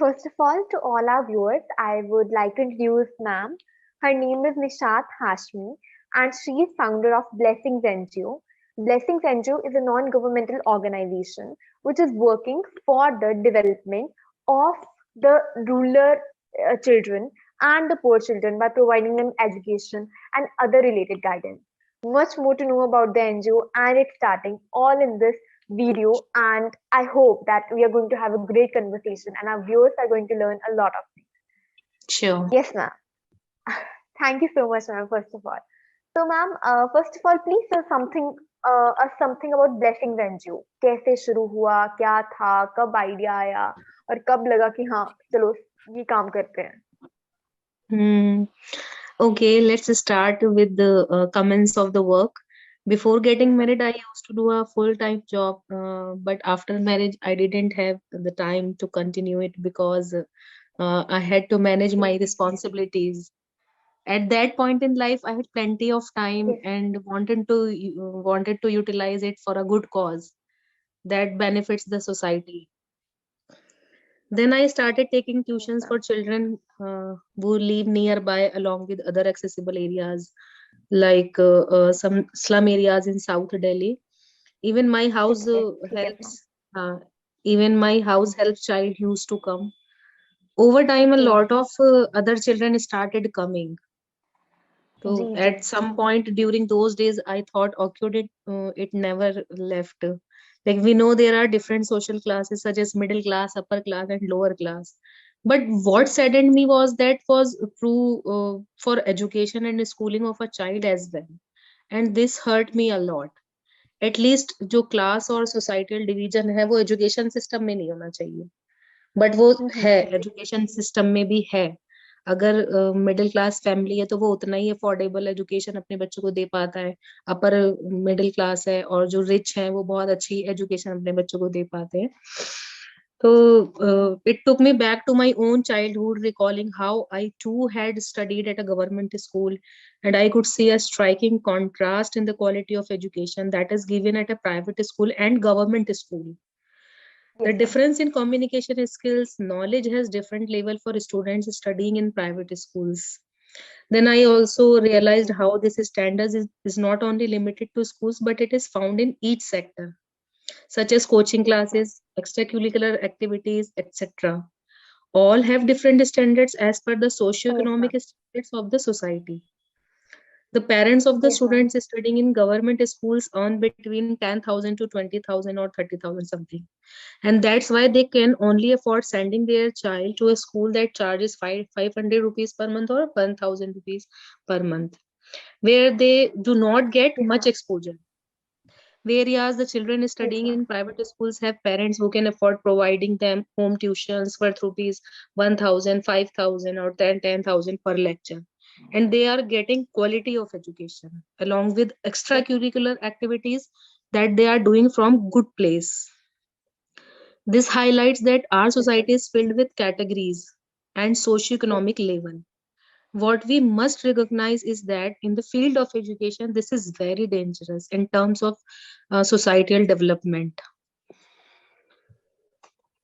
first of all, to all our viewers, I would like to introduce ma'am. Her name is Nishat Hashmi, and she is founder of Blessings NGO. Blessings NGO is a non-governmental organization which is working for the development of the rural children and the poor children by providing them education and other related guidance. Much more to know about the NGO and its starting, all in this video, and I hope that we are going to have a great conversation and our viewers are going to learn a lot of things. Sure. Yes, ma'am. Thank you so much, ma'am, first of all. So, ma'am, first of all, please tell something about Blessings NGO. कैसे शुरू हुआ, क्या था, कब idea आया और कब लगा कि हाँ चलो ये काम करते हैं. Hmm. Okay, let's start with the comments of the work. Before Yes, getting ma'am. married, I used to do a full-time job, but after marriage, I didn't have the time to continue it because I had to manage my Okay. responsibilities. At that point in life, I had plenty of time Yes, ma'am. and wanted to utilize it for a good cause that benefits the society. Then I started taking Yes, tuitions ma'am. for children who live nearby, along with other accessible areas like some slum areas in South Delhi. Even my house ठीक है, ma'am. helps. Uh, Even my house helps child used to come. Over time, a ji lot of other children started coming. Ji So ji. at some point during those days, I thought it never left. Like we know there are different social classes such as middle class, upper class, and lower class. But what saddened me was that was true for education and schooling of a child as well. And this hurt me a lot. At least जो class और societal division है वो education system में नहीं होना चाहिए. But वो है एजुकेशन सिस्टम में भी है. अगर मिडिल क्लास फैमिली है तो वो उतना ही अफोर्डेबल एजुकेशन अपने बच्चों को दे पाता है. अपर मिडिल क्लास है और जो रिच है वो बहुत अच्छी एजुकेशन अपने बच्चों को दे पाते हैं. So it took me back to my own childhood, recalling how I too had studied at a government school, and I could see a striking contrast in the quality of education that is given at a private school and government school. The Yes, ma'am. difference in communication skills, knowledge has different level for students studying in private schools. Then I also realized जी how this standards is not only limited to schools, but it is found in each sector, such as coaching yes, ma'am. classes, extracurricular activities, etc. All have different standards as per the Yes, ma'am. socio-economic standards of the society. The parents of the Yes, ma'am. students studying in government schools earn between 10,000 to 20,000 or 30,000 something. And that's why they can only afford sending their child to a school that charges 500 rupees per month or 1,000 rupees per month, where they do not get Yes, much ma'am. exposure. Whereas the children Yes, studying ma'am. in private schools have parents who can afford providing them home tuitions worth rupees 1,000, 5,000, or 10,000 per lecture. And they are getting quality of education along with Yes, ma'am. extracurricular activities that they are doing from good place. This highlights that our Yes, society is filled with categories and yes, socioeconomic level. What we must recognize is that in the field of education, this is very dangerous in terms of societal development.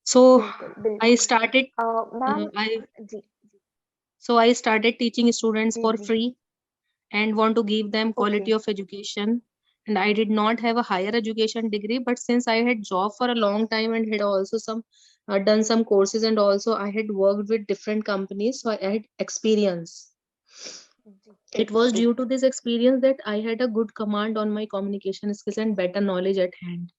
So बिल्कुल, I बिल्कुल. started, ma'am I जी, I started teaching students जी, for जी. free and want to give them okay. quality of education. And I did not have a higher education degree, but since I had job for a long time and had also some done some courses, and also I had worked with different companies, so I had experience. जी, It was due to this experience that I had a good command on my communication skills and better knowledge at hand.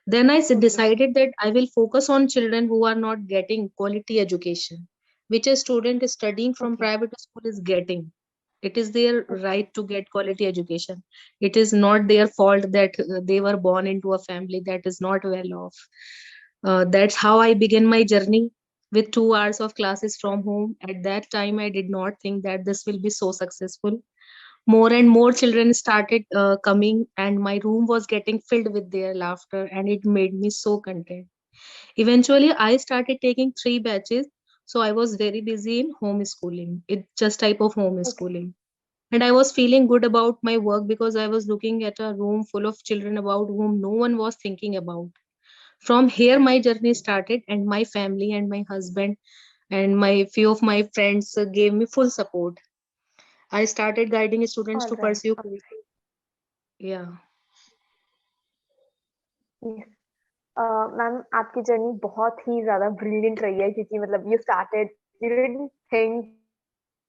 Then I okay. decided that I will focus on children who are not getting quality education, which a student studying from okay. private school is getting. It is their okay. right to get quality education. It is not their fault that they were born into a family that is not well off. That's how I began my journey with 2 hours of classes from home. At that time, I did not think that this will be so successful. More and more children started coming, and my room was getting filled with their laughter, and it made me so content. Eventually, I started taking 3 batches, so I was very busy in homeschooling. It's just type of okay. homeschooling. And I was feeling good about my work because I was looking at a room full of children about whom no one was thinking about. From here my journey started, and my family and my husband and my few of my friends gave me full support. I started guiding students All to right. pursue. Yeah. Yes. Ma'am आपकी journey बहुत ही ज़्यादा brilliant रही है, क्योंकि मतलब you started, you didn't think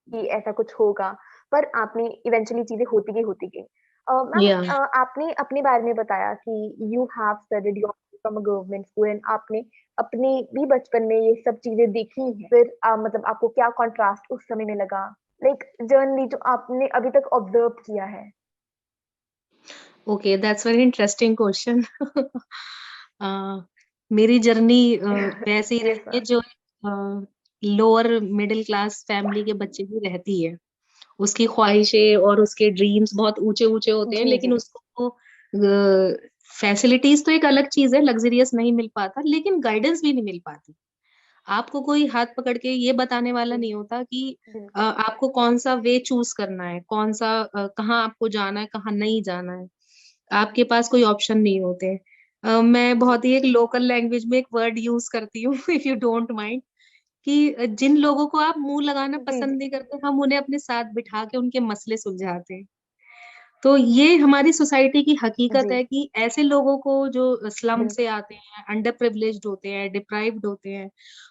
कि ऐसा कुछ होगा, पर आपने इवेंचुअली चीज़ें होती गई। Ma'am Yeah. आपने अपने बारे में बताया कि you have studied your from a government school and आपने अपने भी बचपन में ये सब चीज़ें देखी हैं। फिर मतलब आपको क्या कॉन्ट्रास्ट उस समय में लगा? लाइक जर्नली जो आपने अभी तक ऑब्जर्व किया है। Okay, that's very interesting question. uh, मेरी जर्नी वैसे ही यस रही है मैम। जो लोअर मिडिल क्लास फैमिली के बच्चे की रहती है। उसकी ख्वाहिशें और उसके ड्रीम्स बहुत ऊंचे ऊंचे होते हैं, जी, लेकिन जी। उसको फैसिलिटीज तो एक अलग चीज है, लग्जरियस नहीं मिल पाता, लेकिन गाइडेंस भी नहीं मिल पाती। आपको कोई हाथ पकड़ के ये बताने वाला बिल नहीं होता कि बिल्कुल। आपको कौन सा वे चूज करना है, कौन सा कहाँ आपको जाना है, कहाँ नहीं जाना है। आपके पास कोई ऑप्शन नहीं होते। मैं बहुत ही एक लोकल लैंग्वेज में एक वर्ड यूज करती हूँ इफ यू डोंट माइंड, कि जिन लोगों को आप मुंह लगाना जी, पसंद जी। नहीं करते, हम उन्हें अपने साथ बिठा के उनके मसले सुलझाते हैं। तो ये हमारी सोसाइटी की हकीकत जी, है कि ऐसे लोगों को जो स्लम बिल्कुल। से आते हैं, अंडर प्रिविलेज्ड होते हैं, डिप्राइव्ड होते हैं,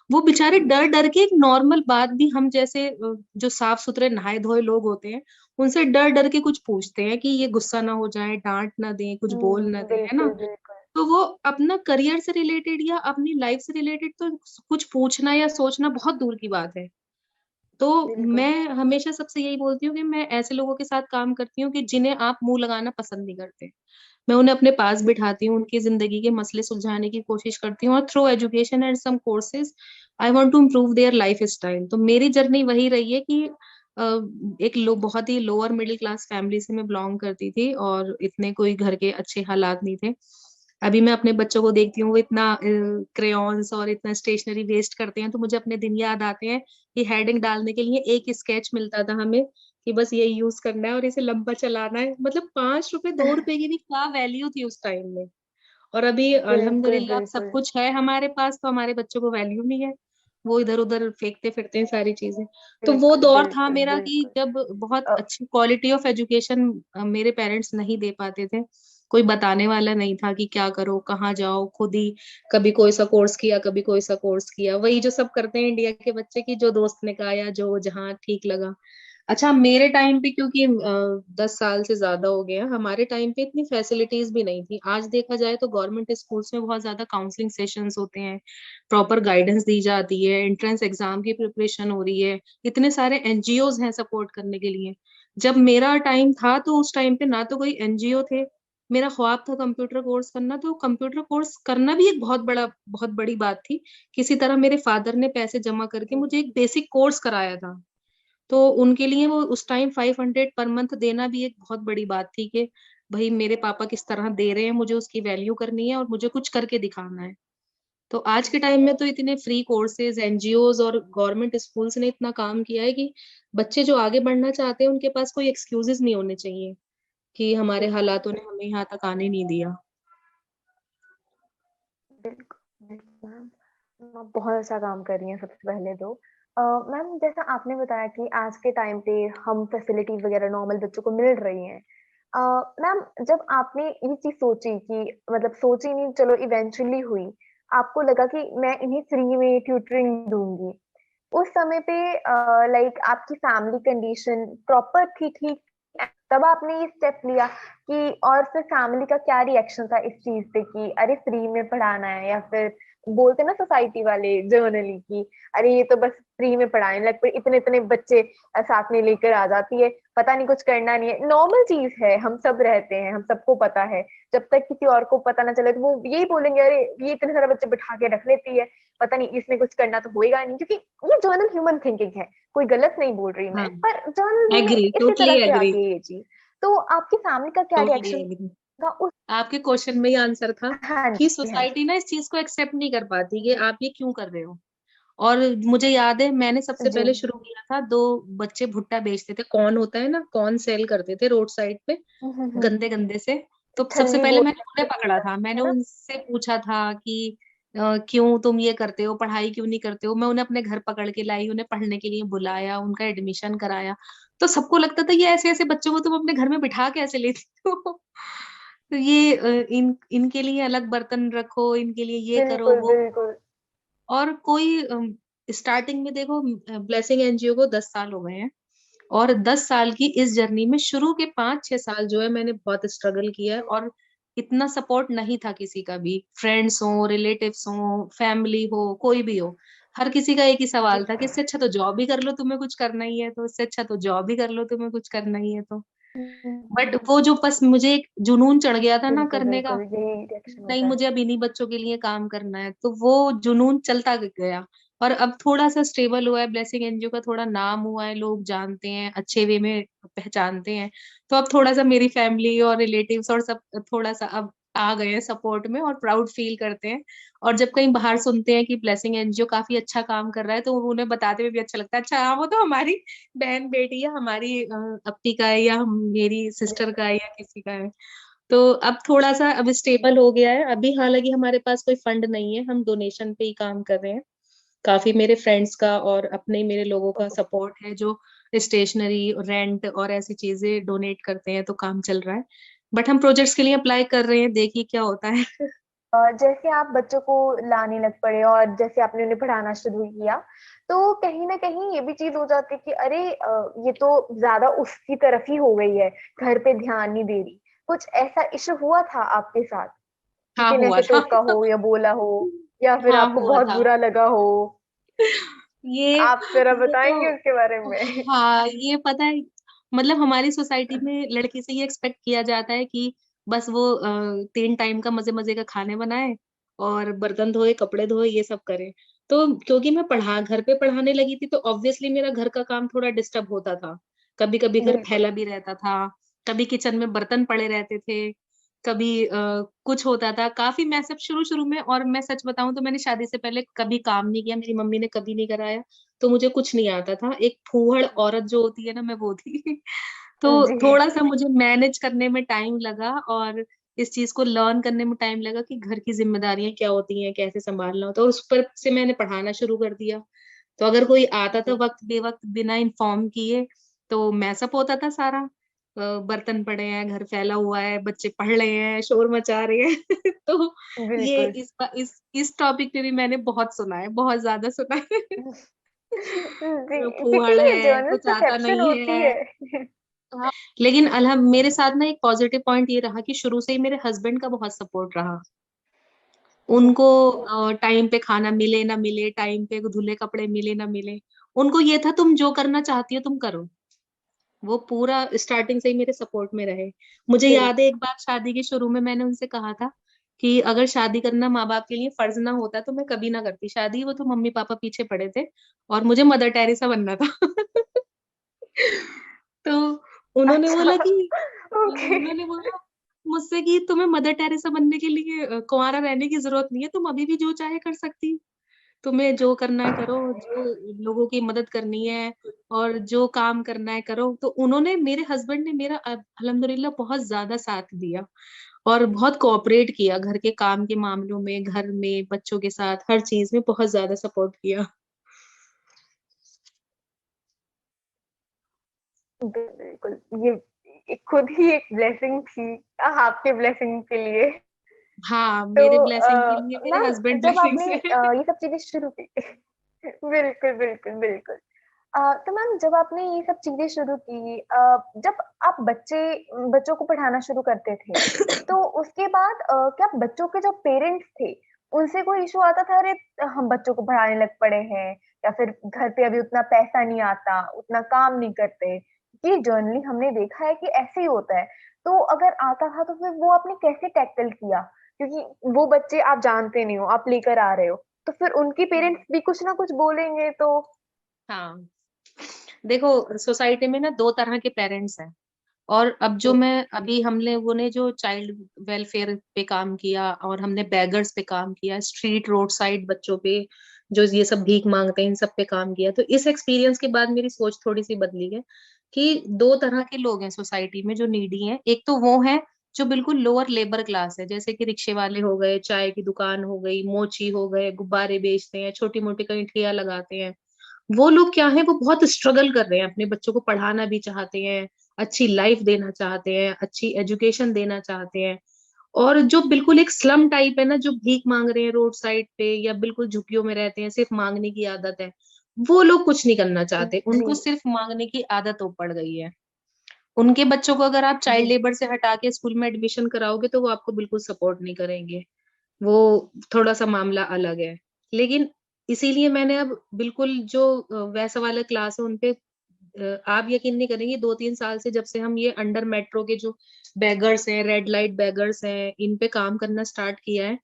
वो बेचारे डर डर के, एक नॉर्मल बात भी हम जैसे जो साफ सुथरे नहाए धोए लोग होते हैं, उनसे डर डर के कुछ पूछते हैं कि ये गुस्सा ना हो जाए, डांट ना दें, कुछ बोल ना दें, है ना। बिल्कुल, बिल्कुल। तो वो अपना करियर से रिलेटेड या अपनी लाइफ से रिलेटेड तो कुछ पूछना या सोचना बहुत दूर की बात है। तो बिल्कुल। मैं हमेशा सबसे यही बोलती हूँ कि मैं ऐसे लोगों के साथ काम करती हूँ कि जिन्हें आप मुंह लगाना पसंद नहीं करते। मैं उन्हें अपने पास बिठाती हूँ, उनकी जिंदगी के मसले सुलझाने की कोशिश करती हूँ, और through education and some courses I want to improve their life style. तो मेरी जर्नी वही रही है कि एक बहुत ही लोअर मिडिल क्लास फैमिली से मैं बिलोंग करती थी, और इतने कोई घर के अच्छे हालात नहीं थे। अभी मैं अपने बच्चों को देखती हूँ, वो इतना क्रेयॉन्स और इतना स्टेशनरी वेस्ट करते हैं, तो मुझे अपने दिन याद आते हैं कि हेडिंग डालने के लिए एक स्केच मिलता था हमें, कि बस ये यूज करना है और इसे लंबा चलाना है। मतलब 5 रुपए 2 रुपए की भी क्या वैल्यू थी उस टाइम में। और अभी बिल्कुल, अल्हम्दुलिल्लाह अब सब बिल्कुल। कुछ है हमारे पास, तो हमारे बच्चों को वैल्यू नहीं है। वो इधर उधर फेंकते फिरते हैं सारी चीजें। तो वो बिल्कुल, दौर था बिल्कुल, मेरा कि बिल्कुल। जब बहुत अ, अच्छी क्वालिटी ऑफ एजुकेशन मेरे पेरेंट्स नहीं दे पाते थे। कोई बताने वाला नहीं था कि क्या करो, कहाँ जाओ, खुद ही कभी कोई सा कोर्स किया, कभी कोई सा कोर्स किया, वही जो सब करते हैं इंडिया के बच्चे, की जो दोस्त ने कहा या जो जहाँ ठीक लगा। अच्छा, मेरे टाइम पे क्योंकि 10 साल से ज्यादा हो गया, हमारे टाइम पे इतनी फैसिलिटीज भी नहीं थी। आज देखा जाए तो गवर्नमेंट स्कूल्स में बहुत ज्यादा काउंसलिंग सेशंस होते हैं, प्रॉपर गाइडेंस दी जाती है, एंट्रेंस एग्जाम की प्रिपरेशन हो रही है, इतने सारे एनजीओज हैं सपोर्ट करने के लिए। जब मेरा टाइम था तो उस टाइम पे ना तो कोई एनजीओ थे। मेरा ख्वाब था कंप्यूटर कोर्स करना, तो कंप्यूटर कोर्स करना भी एक बहुत बड़ी बात थी। किसी तरह मेरे फादर ने पैसे जमा करके जी, मुझे एक बेसिक कोर्स कराया था। तो उनके लिए वो उस टाइम 500 पर मंथ देना भी एक बहुत बड़ी बात थी, कि भाई मेरे पापा किस तरह दे रहे हैं, मुझे उसकी वैल्यू करनी है और मुझे कुछ करके दिखाना है। तो आज के टाइम में तो इतने फ्री कोर्सेज, एनजीओज और गवर्नमेंट स्कूल्स ने इतना काम किया है कि बच्चे जो आगे बढ़ना चाहते हैं उनके पास कोई एक्सक्यूजेस नहीं होने चाहिए कि हमारे बिल्कुल, हालातों ने हमें यहाँ तक आने नहीं दिया। बिल्कुल, बिल्कुल मैम। आप बहुत अच्छा काम कर रही हैं सबसे पहले तो। मैम जैसा आपने बताया कि आज के टाइम पे हम फैसिलिटीज़ वगैरह नॉर्मल बच्चों को मिल रही हैं। अ, मैम जब आपने ये चीज़ सोची कि मतलब सोची नहीं, चलो इवेंचुअली हुई, आपको लगा कि मैं इन्हें फ्री में ट्यूटरिंग दूँगी। उस समय पे लाइक आपकी फैमिली कंडीशन प्रॉपर थी ठीक, तब आपने ये स्टेप लिया कि और फिर फैमिली का क्या रिएक्शन था इस चीज पे कि अरे फ्री में पढ़ाना है, या फिर बोलते ना सोसाइटी वाले जर्नली कि अरे ये तो बस फ्री में पढ़ाने लग पे इतने इतने बच्चे साथ में लेकर आ जाती है, पता नहीं कुछ करना नहीं है, नॉर्मल चीज है, हम सब रहते हैं, हम सबको पता है। जब तक किसी और को पता ना चले तो वो यही बोलेंगे अरे ये इतने सारे बच्चे बिठा के रख लेती है, पता नहीं इसमें कुछ करना तो होएगा नहीं, क्योंकि ये जर्नल ह्यूमन थिंकिंग है, कोई गलत नहीं बोल रही हाँ, मैं, पर जर्नल में एग्री, इसी टोटली तरह से एग्री। आती है ये चीज। तो आपकी फैमिली का क्या टोटली रिएक्शन एग्री। था उस? आपके क्वेश्चन में ही आंसर था हाँ कि जी, हाँ जी। सोसाइटी ना इस चीज को एक्सेप्ट नहीं कर पाती कि आप ये क्यों कर रहे हो। और मुझे याद है मैंने सबसे जी। पहले शुरू किया था, 2 बच्चे भुट्टा बेचते थे, कौन होता है ना, कौन सेल करते थे रोड साइड पे, हम्म, हम्म, हम्म। गंदे गंदे से। तो सबसे ठन्नी पहले बोल मैंने उन्हें पकड़ा था, मैंने है ना? उनसे पूछा था कि क्यों तुम ये करते हो, पढ़ाई क्यों नहीं करते हो। मैं उन्हें अपने घर पकड़ के लाई, उन्हें पढ़ने के लिए बुलाया, उनका एडमिशन कराया। तो सबको लगता था ये ऐसे ऐसे बच्चों को तुम अपने घर में बिठा कैसे लेती हो। तो ये इनके लिए अलग बर्तन रखो, इनके लिए ये करो बिल्कुल, वो। बिल्कुल। और कोई स्टार्टिंग में देखो, ब्लेसिंग एनजीओ को 10 साल हो गए हैं, और 10 साल की इस जर्नी में शुरू के 5-6 साल जो है मैंने बहुत स्ट्रगल किया है, और इतना सपोर्ट नहीं था किसी का भी, फ्रेंड्स हो, रिलेटिव्स हो, फैमिली हो, कोई भी हो। हर किसी का एक ही सवाल था कि इससे अच्छा तो जॉब ही कर लो, तुम्हें कुछ करना ही है तो, इससे अच्छा तो जॉब ही कर लो, तुम्हें कुछ करना ही है तो। बट वो जो बस मुझे एक जुनून चढ़ गया था ना बिल्कुल, करने का, बिल्कुल, यही रिएक्शन नहीं होता है। मुझे अब इन्हीं बच्चों के लिए काम करना है, तो वो जुनून चलता गया। और अब थोड़ा सा स्टेबल हुआ है, ब्लेसिंग एनजीओ का थोड़ा नाम हुआ है, लोग जानते हैं, अच्छे वे में पहचानते हैं। तो अब थोड़ा सा मेरी फैमिली और रिलेटिव्स और सब थोड़ा सा अब आ गए हैं सपोर्ट में, और प्राउड फील करते हैं। और जब कहीं बाहर सुनते हैं कि ब्लेसिंग एनजीओ काफी अच्छा काम कर रहा है, तो उन्हें बताते हुए भी अच्छा लगता है, अच्छा हाँ वो तो हमारी बहन बेटी या हमारी अपी का है, या मेरी सिस्टर का है, या किसी का है। तो अब थोड़ा सा अब स्टेबल हो गया है। अभी हालांकि हमारे पास कोई फंड नहीं है, हम डोनेशन पे ही काम कर रहे हैं। काफी मेरे फ्रेंड्स का और अपने ही मेरे लोगों का सपोर्ट है, जो स्टेशनरी, रेंट और ऐसी चीजें डोनेट करते हैं, तो काम चल रहा है। बट हम प्रोजेक्ट्स के लिए अप्लाई कर रहे हैं, देखिए क्या होता है। जैसे आप बच्चों को लाने लग पड़े और जैसे आपने उन्हें पढ़ाना शुरू किया, तो कहीं ना कहीं ये भी चीज हो जाती है कि अरे ये तो ज्यादा उसकी तरफ ही हो गई है, घर पे ध्यान नहीं दे रही। कुछ ऐसा इश्यू हुआ था आपके साथ? हाँ किसी ने हुआ ऐसे था। टोका हो या बोला हो, या फिर हाँ आपको हुआ बहुत था। बुरा लगा हो? ये आप जरा ये बताएंगे तो, उसके बारे में? हाँ ये पता है, मतलब हमारी सोसाइटी में लड़की से ये एक्सपेक्ट किया जाता है कि बस वो 3 टाइम का मजे मजे का खाने बनाए, और बर्तन धोए, कपड़े धोए, ये सब करे। तो क्योंकि मैं घर पे पढ़ाने लगी थी, तो ऑब्वियसली मेरा घर का काम थोड़ा डिस्टर्ब होता था। कभी कभी घर बिल्कुल। फैला भी रहता था, कभी किचन में बर्तन पड़े रहते थे, कभी कुछ होता था, काफी मैसअप शुरू शुरू में। और मैं सच बताऊं तो मैंने शादी से पहले कभी काम नहीं किया, मेरी मम्मी ने कभी नहीं कराया, तो मुझे कुछ नहीं आता था। एक फूहड़ औरत जो होती है ना, मैं वो थी। तो जी। थोड़ा सा मुझे मैनेज करने में टाइम लगा, और इस चीज को लर्न करने में टाइम लगा कि घर की जिम्मेदारियां क्या होती हैं, कैसे संभालना होता है, और उस पर से मैंने पढ़ाना शुरू कर दिया। तो अगर कोई आता था जी। वक्त बेवक्त बिना इन्फॉर्म किए, तो मैसअप होता था सारा। बर्तन पड़े हैं, घर फैला हुआ है, बच्चे पढ़ रहे हैं, शोर मचा रहे हैं। तो ये बिल्कुल। इस टॉपिक पे भी मैंने बहुत सुना है, बहुत ज्यादा सुना है। जी, क्योंकि फूहड़ ये है, जर्नल कुछ आता परसेप्शन नहीं होती है। है। हाँ, लेकिन मेरे साथ ना एक पॉजिटिव पॉइंट ये रहा कि शुरू से ही मेरे हस्बैंड का बहुत सपोर्ट रहा। जी। उनको टाइम पे खाना मिले ना मिले, टाइम पे धुले कपड़े मिले ना मिले, उनको ये था तुम जो करना चाहती हो तुम करो। वो पूरा स्टार्टिंग से ही मेरे सपोर्ट में रहे। मुझे याद है बिल्कुल। एक बार शादी के शुरू में मैंने उनसे कहा था कि अगर शादी करना माँ बाप के लिए फर्ज ना होता तो मैं कभी ना करती शादी, वो तो मम्मी पापा पीछे पड़े थे, और मुझे मदर टेरेसा बनना था। तो उन्होंने अच्छा। बोला कि ओके। उन्होंने बोला मुझसे कि तुम्हें मदर टेरेसा बनने के लिए कुंवारा रहने की जरूरत नहीं है, तुम अभी भी जो चाहे कर सकती, तुम्हें जो करना है करो, जो लोगों की मदद करनी है और जो काम करना है करो। तो उन्होंने, मेरे हस्बैंड ने मेरा अल्हम्दुलिल्लाह बहुत ज्यादा साथ दिया, और बहुत कोऑपरेट किया घर के काम के मामलों में, घर में बच्चों के साथ हर चीज में बहुत ज्यादा सपोर्ट किया। बिल्कुल। ये खुद ही एक ब्लेसिंग थी आपके ब्लेसिंग के लिए। हाँ, तो मेरे ब्लेसिंग के लिए मेरे मैम, हस्बैंड जब ब्लेसिंग आपने से। ये सब चीजें शुरू की बिल्कुल, बिल्कुल, बिल्कुल। तो मैम, जब आपने ये सब चीजें शुरू की, जब आप बच्चों को पढ़ाना शुरू करते थे, तो उसके बाद क्या बच्चों के जो पेरेंट्स थे उनसे कोई इशू आता था? अरे हम बच्चों को पढ़ाने लग पड़े हैं, या फिर घर पे अभी उतना पैसा नहीं आता, उतना काम नहीं करते? ये जर्नली हमने देखा है कि ऐसे ही होता है। तो अगर आता था तो फिर वो आपने कैसे टैकल किया? क्योंकि वो बच्चे आप जानते नहीं हो, आप लेकर आ रहे हो, तो फिर उनकी हम्म। पेरेंट्स भी कुछ ना कुछ बोलेंगे तो। हाँ, देखो सोसाइटी में ना दो तरह के पेरेंट्स हैं। और अब जो जी। मैं अभी हम लोगों ने जो चाइल्ड वेलफेयर पे काम किया, और हमने बैगर्स पे काम किया, स्ट्रीट रोड साइड बच्चों पे जो ये सब भीख मांगते हैं, इन सब पे काम किया, तो इस एक्सपीरियंस के बाद मेरी सोच थोड़ी सी बदली है कि दो तरह के लोग हैं सोसाइटी में जो नीडी हैं। एक तो वो हैं जो बिल्कुल लोअर लेबर क्लास है, जैसे कि रिक्शे वाले हो गए, चाय की दुकान हो गई, मोची हो गए, गुब्बारे बेचते हैं, छोटी मोटी कहीं ठेला लगाते हैं, वो लोग क्या है, वो बहुत स्ट्रगल कर रहे हैं, अपने बच्चों को पढ़ाना भी चाहते हैं, अच्छी लाइफ देना चाहते हैं, अच्छी एजुकेशन देना चाहते हैं। और जो बिल्कुल एक स्लम टाइप है ना, जो भीख मांग रहे हैं रोड साइड पे या बिल्कुल झुग्गियों में रहते हैं, सिर्फ मांगने की आदत है, वो लोग कुछ नहीं करना चाहते, जी उनको सिर्फ मांगने की आदत हो पड़ गई है। उनके बच्चों को अगर आप चाइल्ड जी लेबर से हटा के स्कूल में एडमिशन कराओगे तो वो आपको बिल्कुल सपोर्ट नहीं करेंगे। वो थोड़ा सा मामला अलग है। लेकिन इसीलिए मैंने अब बिल्कुल जो वैसा वाला क्लास है उनपे आप यकीन नहीं करेंगे, 2-3 साल से जब से हम ये अंडर मेट्रो के जो बैगर्स हैं, रेड लाइट बैगर्स हैं, इन पे काम करना स्टार्ट किया है,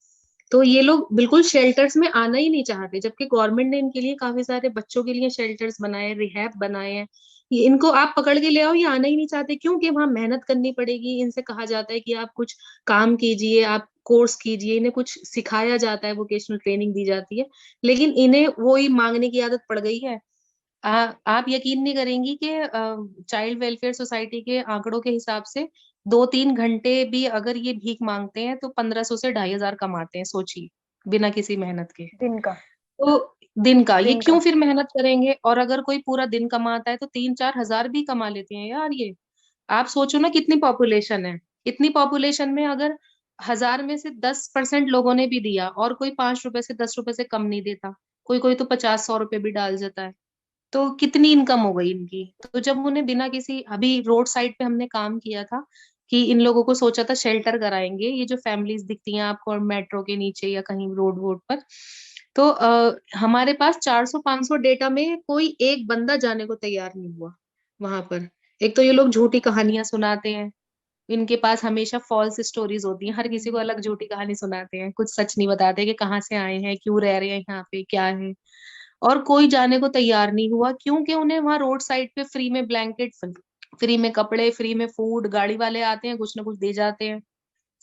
तो ये लोग बिल्कुल शेल्टर्स में आना ही नहीं चाहते, जबकि गवर्नमेंट ने इनके लिए काफी सारे बच्चों के लिए शेल्टर्स बनाए, रिहैब बनाए हैं। ये इनको आप पकड़ के ले आओ, ये आना ही नहीं चाहते, क्योंकि वहां मेहनत करनी पड़ेगी, इनसे कहा जाता है कि आप कुछ काम कीजिए, आप कोर्स कीजिए, इन्हें कुछ सिखाया जाता है, वोकेशनल ट्रेनिंग दी जाती है, लेकिन इन्हें वो ही मांगने की आदत पड़ गई है। आप यकीन नहीं करेंगी कि चाइल्ड वेलफेयर सोसाइटी के आंकड़ों के हिसाब से 2-3 घंटे भी अगर ये भीख मांगते हैं तो 1500 से 2500 कमाते हैं, सोचिए, बिना किसी मेहनत के। दिन का तो दिन का ये दिन क्यों का फिर मेहनत करेंगे, और अगर कोई पूरा दिन कमाता है तो 3-4 हजार भी कमा लेते हैं यार ये। आप सोचो ना कितनी पॉपुलेशन है, इतनी पॉपुलेशन में अगर 1000 में से 10% लोगों ने भी दिया, और कोई 5 रुपए से 10 रुपए से कम नहीं देता, कोई कोई तो 50-100 रुपए भी डाल देता है, तो कितनी इनकम हो गई इनकी। तो जब उन्हें बिना किसी, अभी रोड साइड पे हमने काम किया था कि इन लोगों को सोचा था शेल्टर कराएंगे, ये जो फैमिलीज दिखती हैं आपको मेट्रो के नीचे या कहीं रोड वोड पर, तो हमारे पास 400-500 डेटा में कोई एक बंदा जाने को तैयार नहीं हुआ वहां पर। एक तो ये लोग झूठी कहानियां सुनाते हैं, इनके पास हमेशा फॉल्स स्टोरीज होती हैं, हर किसी को अलग झूठी कहानी सुनाते हैं, कुछ सच नहीं बताते कि कहाँ से आए हैं, क्यों रह रहे हैं यहाँ पे, क्या है। और कोई जाने को तैयार नहीं हुआ, क्योंकि उन्हें वहां रोड साइड पे फ्री में ब्लैंकेट, फ्री में कपड़े, फ्री में फूड, गाड़ी वाले आते हैं कुछ ना कुछ दे जाते हैं,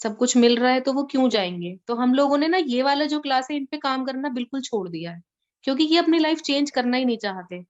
सब कुछ मिल रहा है, तो वो क्यों जाएंगे। तो हम लोगों ने ना ये वाला जो क्लास है इन पे काम करना बिल्कुल छोड़ दिया है, क्योंकि ये अपनी लाइफ चेंज करना ही नहीं चाहते,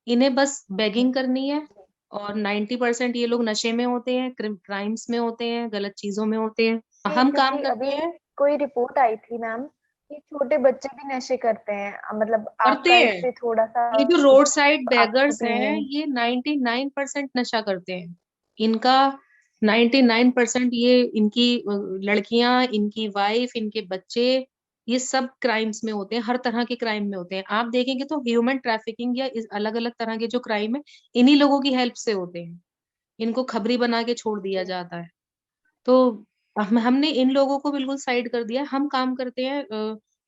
इन्हें बस बेगिंग करनी है। और 90% ये लोग नशे में होते हैं, क्राइम्स में होते हैं, गलत चीजों में होते हैं। जी, हम काम क्योंकि करते अभी हैं, कोई रिपोर्ट आई थी मैम कि छोटे बच्चे भी नशे करते हैं। मतलब करते आपका हैं। इससे थोड़ा सा ये जो रोड साइड आपकी बेगर्स हैं ओपिनियन। ये 99% नशा करते हैं। इनका 99% ये इनकी लड़कियां, इनकी वाइफ, इनके बच्चे, ये सब क्राइम्स में होते हैं, हर तरह के क्राइम में होते हैं। आप देखेंगे तो ह्यूमन ट्रैफिकिंग या इस अलग अलग तरह के जो क्राइम है, इन्हीं लोगों की हेल्प से होते हैं, इनको खबरी बना के छोड़ दिया जाता है। तो हमने इन लोगों को बिल्कुल साइड कर दिया है। हम काम करते हैं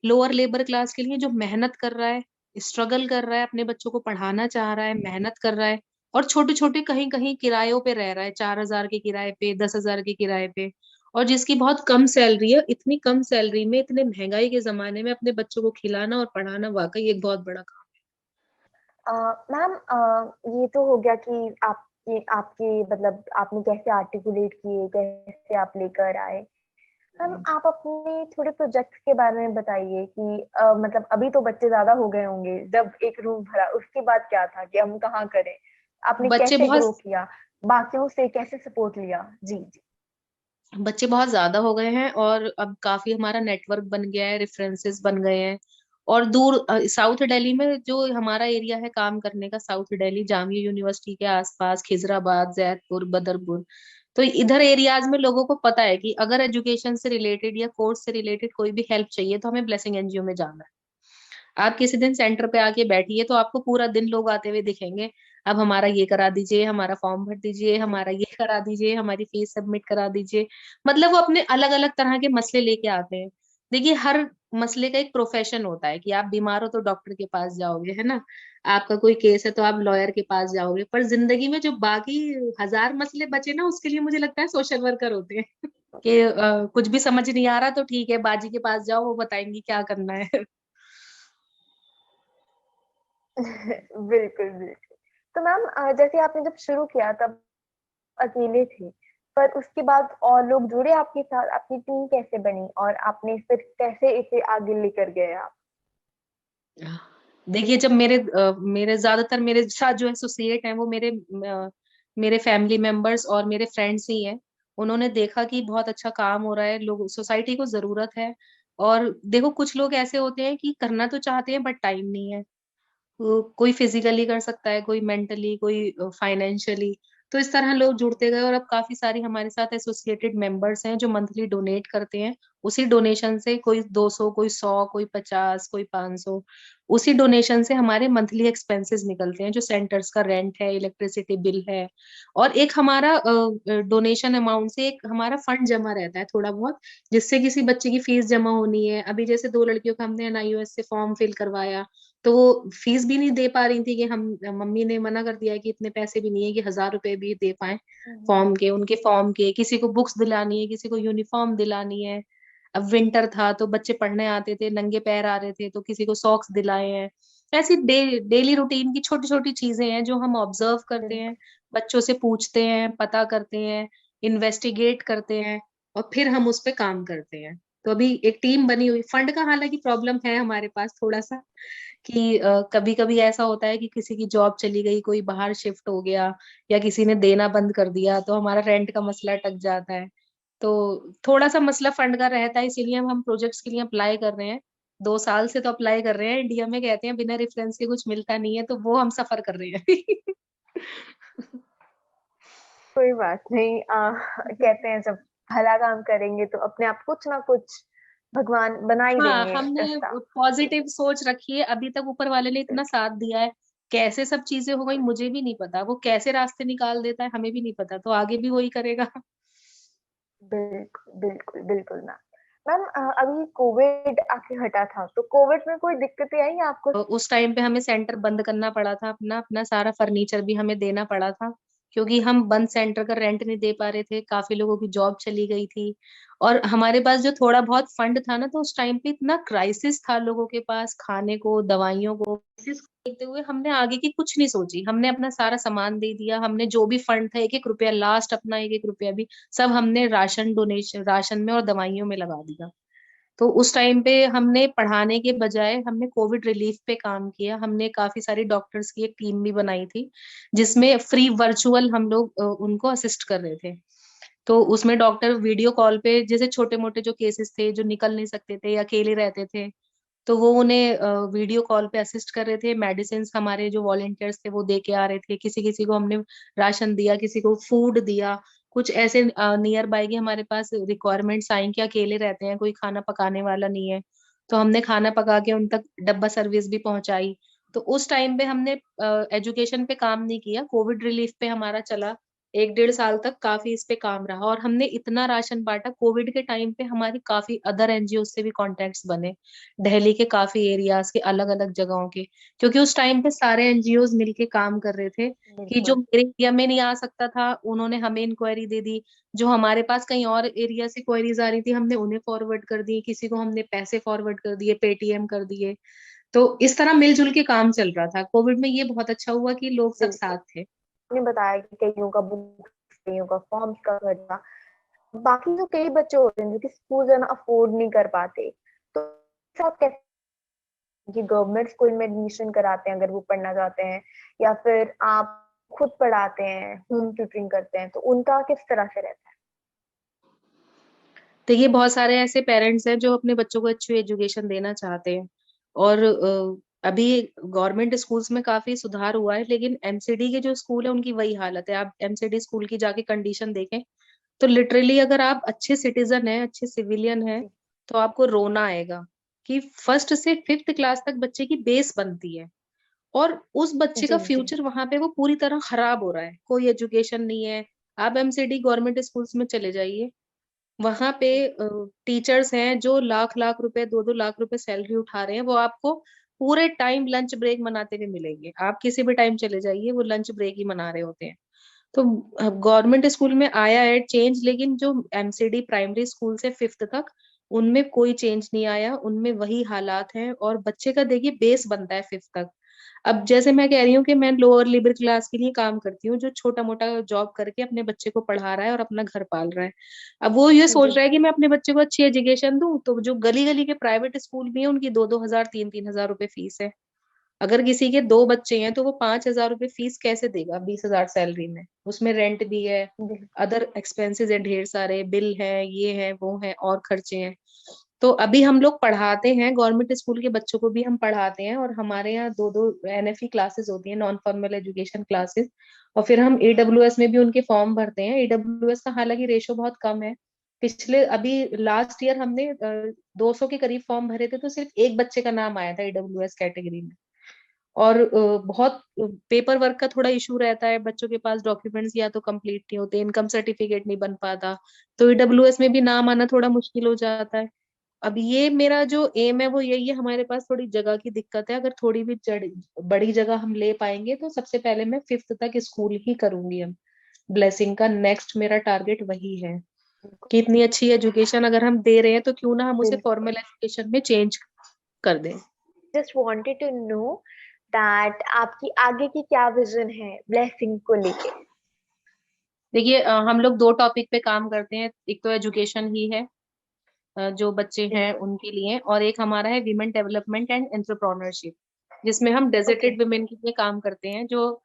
लोअर लेबर क्लास के लिए, जो मेहनत कर रहा है, स्ट्रगल कर रहा है, अपने बच्चों को पढ़ाना चाह रहा है, मेहनत कर रहा है, और छोटे छोटे कहीं कहीं किरायों पे रह रहा है, 4000 के किराए पे, 10,000 के किराए पे, और जिसकी बहुत कम सैलरी है। इतनी कम सैलरी में, इतने महंगाई के जमाने में अपने बच्चों को खिलाना और पढ़ाना वाकई एक बहुत बड़ा काम मैम, ये तो हो गया कि आपके मतलब आपने कैसे आर्टिकुलेट किए, कैसे आप लेकर आए। मैम, है। आप अपने थोड़े प्रोजेक्ट्स के बारे में बताइए कि मतलब अभी तो बच्चे ज्यादा हो गए होंगे, जब एक रूम भरा उसके बाद क्या था कि हम कहाँ करें, आपने बच्चे कैसे बहुत ग्रो किया, बाकियों से कैसे सपोर्ट लिया। जी जी। बच्चे बहुत ज्यादा हो गए हैं, और अब काफी हमारा नेटवर्क बन गया है, रेफरेंसेस बन गए हैं। और दूर साउथ दिल्ली में जो हमारा एरिया है काम करने का, साउथ दिल्ली जामिया यूनिवर्सिटी के आसपास, खिजराबाद, जैतपुर, बदरपुर, तो इधर एरियाज में लोगों को पता है कि अगर एजुकेशन से रिलेटेड या कोर्स से रिलेटेड कोई भी हेल्प चाहिए तो हमें ब्लेसिंग एनजीओ में जाना है। आप किसी दिन सेंटर पे आके बैठिए तो आपको पूरा दिन लोग आते हुए दिखेंगे, अब हमारा ये करा दीजिए, हमारा फॉर्म भर दीजिए, हमारा ये करा दीजिए, हमारी फीस सबमिट करा दीजिए। मतलब वो अपने अलग अलग तरह के मसले लेके आते हैं। देखिए, हर मसले का एक प्रोफेशन होता है, कि आप बीमार हो तो डॉक्टर के पास जाओगे, है ना, आपका कोई केस है तो आप लॉयर के पास जाओगे, पर जिंदगी में जो बाकी 1000 मसले बचे ना, उसके लिए मुझे लगता है सोशल वर्कर होते हैं। कि कुछ भी समझ नहीं आ रहा तो ठीक है, बाजी के पास जाओ, वो बताएंगी क्या करना है। बिल्कुल बिल्कुल। तो मैम, जैसे आपने जब शुरू किया तब अकेले थे, पर उसके बाद और लोग जुड़े आपके साथ, आपकी टीम कैसे बनी और आपने फिर कैसे इसे आगे लेकर गए आप। देखिए, जब मेरे ज्यादातर मेरे साथ जो एसोसिएट हैं वो मेरे फैमिली मेंबर्स और मेरे फ्रेंड्स ही हैं। उन्होंने देखा कि बहुत अच्छा काम हो रहा है, लोग सोसाइटी को जरूरत है। और देखो कुछ लोग ऐसे होते हैं कि करना तो चाहते हैं बट टाइम नहीं है। कोई फिजिकली कर सकता है, कोई मेंटली, कोई फाइनेंशियली। तो इस तरह लोग जुड़ते गए और अब काफी सारी हमारे साथ एसोसिएटेड मेंबर्स हैं जो मंथली डोनेट करते हैं। उसी डोनेशन से कोई 200, कोई 100, कोई 50, कोई 500, उसी डोनेशन से हमारे मंथली एक्सपेंसेस निकलते हैं, जो सेंटर्स का रेंट है, इलेक्ट्रिसिटी बिल है। और एक हमारा डोनेशन अमाउंट से एक हमारा फंड जमा रहता है थोड़ा बहुत, जिससे किसी बच्चे की फीस जमा होनी है। अभी जैसे 2 लड़कियों का हमने एनआईओएस से फॉर्म फिल करवाया, तो वो फीस भी नहीं दे पा रही थी कि हम, मम्मी ने मना कर दिया है कि इतने पैसे भी नहीं है कि 1,000 रुपए भी दे पाए हम्म। फॉर्म के, उनके फॉर्म के। किसी को बुक्स दिलानी है, किसी को यूनिफॉर्म दिलानी है। अब विंटर था तो बच्चे पढ़ने आते थे, नंगे पैर आ रहे थे, तो किसी को सॉक्स दिलाए हैं। ऐसी डेली रूटीन की छोटी छोटी चीजें हैं जो हम ऑब्जर्व करते हैं, बिल्कुल। बच्चों से पूछते हैं, पता करते हैं, इन्वेस्टिगेट करते हैं, और फिर हम उस पे काम करते हैं। तो अभी एक टीम बनी हुई, फंड का हालांकि प्रॉब्लम है हमारे पास थोड़ा सा, कि कभी कभी ऐसा होता है कि किसी की जॉब चली गई, कोई बाहर शिफ्ट हो गया, या किसी ने देना बंद कर दिया, तो हमारा रेंट का मसला टक जाता है। तो थोड़ा सा मसला फंड का रहता है, इसीलिए हम प्रोजेक्ट्स के लिए अप्लाई कर रहे हैं। 2 साल से तो अप्लाई कर रहे हैं, इंडिया में कहते हैं बिना रेफरेंस के कुछ मिलता नहीं है, तो वो हम सफर कर रहे हैं। कोई बात नहीं। कहते हैं जब भला काम करेंगे तो अपने आप कुछ ना कुछ भगवान बना ही हाँ, देंगे हमने रास्ता। पॉजिटिव सोच रखी है, अभी तक ऊपर वाले ने इतना साथ दिया है। कैसे सब चीजें हो गई मुझे भी नहीं पता, वो कैसे रास्ते निकाल देता है हमें भी नहीं पता, तो आगे भी वही करेगा। बिल्कुल बिल्कुल बिल्कुल मैम। मैम अभी कोविड आके हटा था, तो कोविड में कोई दिक्कतें आई आपको? तो उस टाइम पे हमें सेंटर बंद करना पड़ा था, अपना अपना सारा फर्नीचर भी हमें देना पड़ा था, क्योंकि हम बंद सेंटर का रेंट नहीं दे पा रहे थे, काफी लोगों की जॉब चली गई थी। और हमारे पास जो थोड़ा बहुत फंड था ना, तो उस टाइम पे इतना क्राइसिस था लोगों के पास, खाने को, दवाइयों को, crisis को देखते हुए हमने आगे की कुछ नहीं सोची, हमने अपना सारा सामान दे दिया। हमने जो भी फंड था, एक एक रुपया लास्ट, अपना एक एक रुपया भी सब हमने राशन डोनेशन, राशन में और दवाइयों में लगा दिया। तो उस टाइम पे हमने पढ़ाने के बजाय हमने कोविड रिलीफ पे काम किया। हमने काफी सारी डॉक्टर्स की एक टीम भी बनाई थी, जिसमें फ्री वर्चुअल हम लोग उनको असिस्ट कर रहे थे। तो उसमें डॉक्टर वीडियो कॉल पे, जैसे छोटे मोटे जो केसेस थे, जो निकल नहीं सकते थे या अकेले रहते थे, तो वो उन्हें वीडियो कॉल पे असिस्ट कर रहे थे। मेडिसिन हमारे जो वॉलेंटियर्स थे वो दे के आ रहे थे, किसी किसी को हमने राशन दिया, किसी को फूड दिया। कुछ ऐसे नियर बाय के हमारे पास रिक्वायरमेंट्स आई कि अकेले रहते हैं, कोई खाना पकाने वाला नहीं है, तो हमने खाना पका के उन तक डब्बा सर्विस भी पहुंचाई। तो उस टाइम पे हमने एजुकेशन पे काम नहीं किया, कोविड रिलीफ पे हमारा चला। 1 डेढ़ साल तक काफी इस पे काम रहा, और हमने इतना राशन बांटा कोविड के टाइम पे, हमारी काफी अदर एनजीओ से भी कॉन्टेक्ट्स बने, दिल्ली के काफी एरियाज के, अलग अलग जगहों के, क्योंकि उस टाइम पे सारे एनजीओज मिलके काम कर रहे थे। कि जो बिल्कुल मेरे एरिया में नहीं आ सकता था, उन्होंने हमें इंक्वायरी दे दी। जो हमारे पास कहीं और एरिया से क्वेरीज आ रही थी, हमने उन्हें फॉरवर्ड कर दी, किसी को हमने पैसे फॉरवर्ड कर दिए, पेटीएम कर दिए। तो इस तरह मिलजुल के काम चल रहा था। कोविड में ये बहुत अच्छा हुआ कि लोग सब बिल्कुल। साथ थे। आपने बताया कि कईयों का बुक्स, कईयों का फॉर्म्स का खर्चा, बाकी जो कई बच्चे होते हैं जो कि स्कूल जाना अफोर्ड नहीं कर पाते, तो साथ कैसे कि गवर्नमेंट स्कूल में एडमिशन कराते हैं अगर वो पढ़ना चाहते हैं, या फिर आप खुद पढ़ाते हैं, होम ट्यूटरिंग करते हैं, तो उनका किस तरह से रहता है? देखिए बहुत सारे ऐसे पेरेंट्स हैं जो अपने बच्चों को अच्छी एजुकेशन देना चाहते हैं, और अभी गवर्नमेंट स्कूल्स में काफी सुधार हुआ है, लेकिन एमसीडी के जो स्कूल है उनकी वही हालत है। आप एमसीडी स्कूल की जाके कंडीशन देखें, तो लिटरली अगर आप अच्छे सिटीजन हैं, अच्छे सिविलियन हैं, जी तो आपको रोना आएगा कि फर्स्ट से फिफ्थ क्लास तक बच्चे की बेस बनती है, और उस बच्चे जी का जी। फ्यूचर वहां पे वो पूरी तरह खराब हो रहा है, कोई एजुकेशन नहीं है। आप एमसीडी गवर्नमेंट स्कूल्स में चले जाइए, वहां पे टीचर्स हैं जो लाख लाख रुपए, 2-2 लाख रुपए सैलरी उठा रहे हैं, वो आपको पूरे टाइम लंच ब्रेक मनाते हुए मिलेंगे। आप किसी भी टाइम चले जाइए, वो लंच ब्रेक ही मना रहे होते हैं। तो गवर्नमेंट स्कूल में आया है चेंज, लेकिन जो एमसीडी प्राइमरी स्कूल से फिफ्थ तक, उनमें कोई चेंज नहीं आया, उनमें वही हालात हैं, और बच्चे का देखिए बेस बनता है फिफ्थ तक। अब जैसे मैं कह रही हूँ कि मैं लोअर लिबर क्लास के लिए काम करती हूँ, जो छोटा मोटा जॉब करके अपने बच्चे को पढ़ा रहा है और अपना घर पाल रहा है। अब वो ये सोच जी रहा है कि मैं अपने बच्चे को अच्छी एजुकेशन दूं, तो जो गली गली के प्राइवेट स्कूल भी है, उनकी 2-2 हजार, 3-3 हजार रुपए फीस है। अगर किसी के 2 बच्चे हैं तो वो 5,000 रुपये फीस कैसे देगा 20,000 सैलरी में? उसमें रेंट भी है, बिल्कुल। अदर एक्सपेंसेस है, ढेर सारे बिल है, ये है वो है और खर्चे हैं। तो अभी हम लोग पढ़ाते हैं, गवर्नमेंट स्कूल के बच्चों को भी हम पढ़ाते हैं, और हमारे यहाँ 2-2 NFE क्लासेस होती हैं, नॉन फॉर्मल एजुकेशन क्लासेस। और फिर हम AWS में भी उनके फॉर्म भरते हैं। AWS का हालांकि रेशो बहुत कम है। पिछले अभी लास्ट ईयर हमने 200 के करीब फॉर्म भरे थे, तो सिर्फ एक बच्चे का नाम आया था AWS कैटेगरी में। और बहुत पेपर वर्क का थोड़ा इशू रहता है, बच्चों के पास डॉक्यूमेंट्स या तो कंप्लीट नहीं होते, इनकम सर्टिफिकेट नहीं बन पाता, तो AWS में भी नाम आना थोड़ा मुश्किल हो जाता है। अब ये मेरा जो एम है वो यही है, हमारे पास थोड़ी जगह की दिक्कत है, अगर थोड़ी भी बड़ी जगह हम ले पाएंगे तो सबसे पहले मैं 5th तक स्कूल ही करूंगी। हम ब्लेसिंग का नेक्स्ट मेरा टारगेट वही है कि इतनी अच्छी एजुकेशन अगर हम दे रहे हैं तो क्यों ना हम उसे बिल्कुल। फॉर्मल एजुकेशन में चेंज कर दें। Just wanted to know that आपकी आगे की क्या विजन है ब्लेसिंग को लेके। देखिए हम लोग 2 टॉपिक पे काम करते हैं, एक तो एजुकेशन ही है जो बच्चे हैं बिल्कुल। उनके लिए, और एक हमारा है वीमेन डेवलपमेंट एंड एंटरप्रेन्योरशिप, जिसमें हम ओके। डेजर्टेड वुमेन के लिए काम करते हैं, जो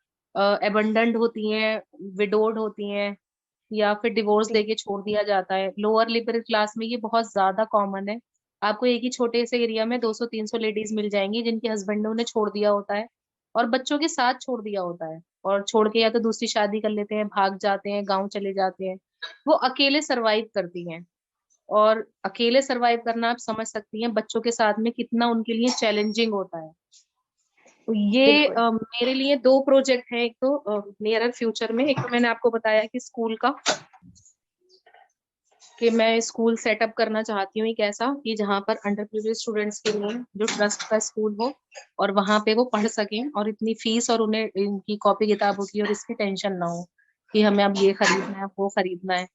एबंडंट होती हैं, विडोड होती हैं, या फिर डिवोर्स जी। देके छोड़ दिया जाता है। लोअर लिबर क्लास में ये बहुत ज्यादा कॉमन है। आपको एक ही छोटे से एरिया में 200-300 लेडीज मिल जाएंगी जिनके हस्बैंड ने उन्हें छोड़ दिया होता है, और बच्चों के साथ छोड़ दिया होता है, और छोड़ के या तो दूसरी शादी कर लेते हैं, भाग जाते हैं, गांव चले जाते हैं। वो अकेले सरवाइव करती हैं, और अकेले सरवाइव करना आप समझ सकती हैं बच्चों के साथ में कितना उनके लिए चैलेंजिंग होता है। तो ये बिल्कुल। मेरे लिए 2 प्रोजेक्ट हैं, एक तो नियरर फ्यूचर में, एक तो मैंने आपको बताया कि स्कूल का, कि मैं स्कूल सेटअप करना चाहती हूँ एक ऐसा कि जहाँ पर अंडर प्रिविलेज स्टूडेंट्स के लिए जो ट्रस्ट का स्कूल हो, और वहां पे वो पढ़ सकें, और इतनी फीस और उन्हें इनकी कॉपी किताबों की और इसकी टेंशन ना हो कि हमें अब ये खरीदना है वो खरीदना है।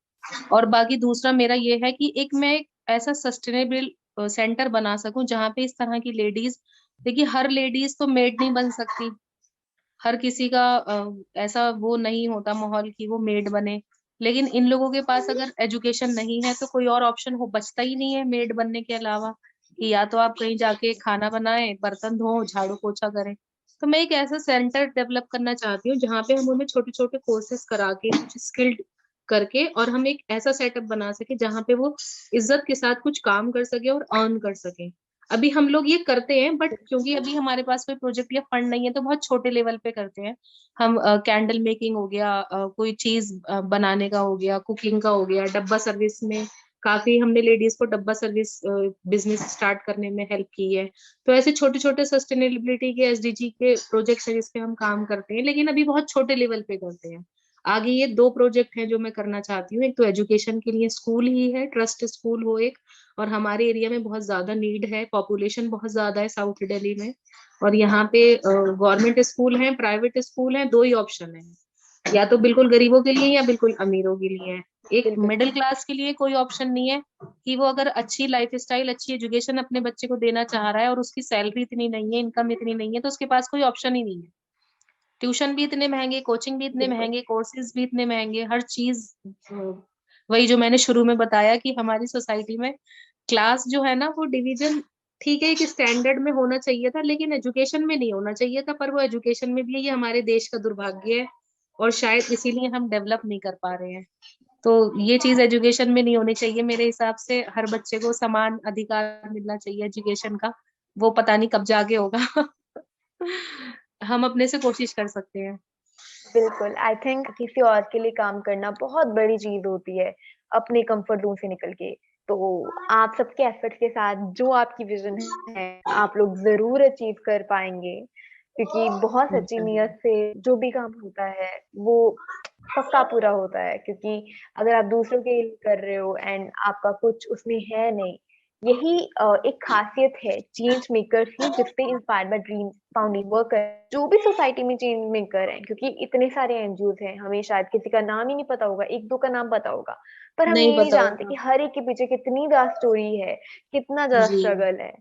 और बाकी दूसरा मेरा ये है कि मैं एक ऐसा सस्टेनेबल सेंटर बना सकूं जहाँ पे इस तरह की लेडीज, देखिए हर लेडीज तो मेड नहीं बन सकती, हर किसी का ऐसा वो नहीं होता माहौल कि वो मेड बने, लेकिन इन लोगों के पास अगर एजुकेशन नहीं है तो कोई और ऑप्शन हो बचता ही नहीं है मेड बनने के अलावा, कि या तो आप कहीं जाके खाना बनाएं, बर्तन धो, झाड़ू पोछा करें। तो मैं एक ऐसा सेंटर डेवलप करना चाहती हूँ जहाँ पे हम उन्हें छोटे छोटे कोर्सेज करा के कुछ स्किल्ड करके, और हम एक ऐसा सेटअप बना सके जहाँ पे वो इज्जत के साथ कुछ काम कर सके और अर्न कर सके। अभी हम लोग ये करते हैं, बट क्योंकि अभी हमारे पास कोई प्रोजेक्ट या फंड नहीं है तो बहुत छोटे लेवल पे करते हैं। हम कैंडल मेकिंग हो गया, कोई चीज बनाने का हो गया, कुकिंग का हो गया, डब्बा सर्विस में काफी हमने लेडीज को डब्बा सर्विस बिजनेस स्टार्ट करने में हेल्प की है। तो ऐसे छोटे छोटे सस्टेनेबिलिटी के SDG के प्रोजेक्ट्स हैं जिसपे हम काम करते हैं, लेकिन अभी बहुत छोटे लेवल पे करते हैं। आगे ये 2 प्रोजेक्ट हैं जो मैं करना चाहती हूँ, एक तो एजुकेशन के लिए स्कूल ही है, ट्रस्ट स्कूल हो एक, और हमारे एरिया में बहुत ज्यादा नीड है, पॉपुलेशन बहुत ज्यादा है साउथ दिल्ली में, और यहाँ पे गवर्नमेंट स्कूल है, प्राइवेट स्कूल है, 2 ही ऑप्शन है, या तो बिल्कुल गरीबों के लिए या बिल्कुल अमीरों के लिए है। एक बिल्कुल। मिडिल क्लास के लिए कोई ऑप्शन नहीं है कि वो अगर अच्छी लाइफ स्टाइल, अच्छी एजुकेशन अपने बच्चे को देना चाह रहा है और उसकी सैलरी इतनी नहीं है, इनकम इतनी नहीं है, तो उसके पास कोई ऑप्शन ही नहीं है। ट्यूशन भी इतने महंगे, कोचिंग भी इतने बिल्कुल। महंगे, कोर्सेज भी इतने महंगे, हर चीज वही जो मैंने शुरू में बताया कि हमारी सोसाइटी में क्लास जो है ना वो डिवीजन, ठीक है एक स्टैंडर्ड में होना चाहिए था लेकिन एजुकेशन में नहीं होना चाहिए था, पर वो एजुकेशन में भी है, ये हमारे देश का दुर्भाग्य है, और शायद इसीलिए हम डेवलप नहीं कर पा रहे हैं। तो ये चीज एजुकेशन में नहीं होनी चाहिए, मेरे हिसाब से हर बच्चे को समान अधिकार मिलना चाहिए एजुकेशन का। वो पता नहीं कब जाके होगा। हम अपने से कोशिश कर सकते हैं। बिल्कुल। आई थिंक किसी और के लिए काम करना बहुत बड़ी चीज होती है, अपने कंफर्ट जोन से निकल के। तो आप सबके एफर्ट्स के साथ जो आपकी विजन है आप लोग जरूर अचीव कर पाएंगे, क्योंकि बहुत सच्ची नीयत से जो भी काम होता है वो पक्का पूरा होता है। क्योंकि अगर आप दूसरों के लिए कर रहे हो एंड आपका कुछ उसमें है नहीं, यही एक खासियत है चेंज मेकर की, जिसपे inspire bye dream founding work है। जो भी सोसाइटी में चेंज मेकर है, क्योंकि इतने सारे एनजीओज हैं, हमें शायद किसी का नाम ही नहीं पता होगा, एक दो का नाम पता होगा, पर हम नहीं ये नहीं पता जानते होगा। कि हर एक के पीछे कितनी ज्यादा स्टोरी है, कितना ज्यादा जी स्ट्रगल है।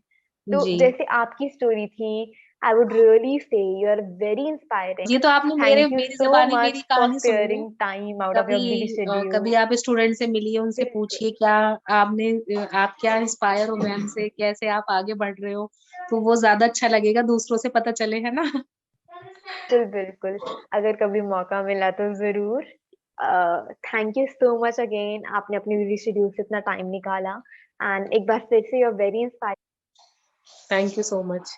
तो जी। जैसे आपकी स्टोरी थी, I would really say you are very inspiring. ये तो आपने थैंक यू मेरी सो जबानी मेरी मच फॉर कहानी सुनी है। Sparing time out of your busy कभी शेड्यूल। कभी आप स्टूडेंट से मिलिए, उनसे बिल्कुल। पूछिए क्या आपने आप क्या इंस्पायर हो मैम से, कैसे आप आगे बढ़ रहे हो, तो वो ज्यादा अच्छा लगेगा, दूसरों से पता चले, है ना। बिल्कुल बिल्कुल, अगर कभी मौका मिला तो जरूर। Thank you so much again, आपने अपनी बिजी शेड्यूल से इतना टाइम निकाला, एंड एक बार फिर से you are very inspiring. Thank you so much.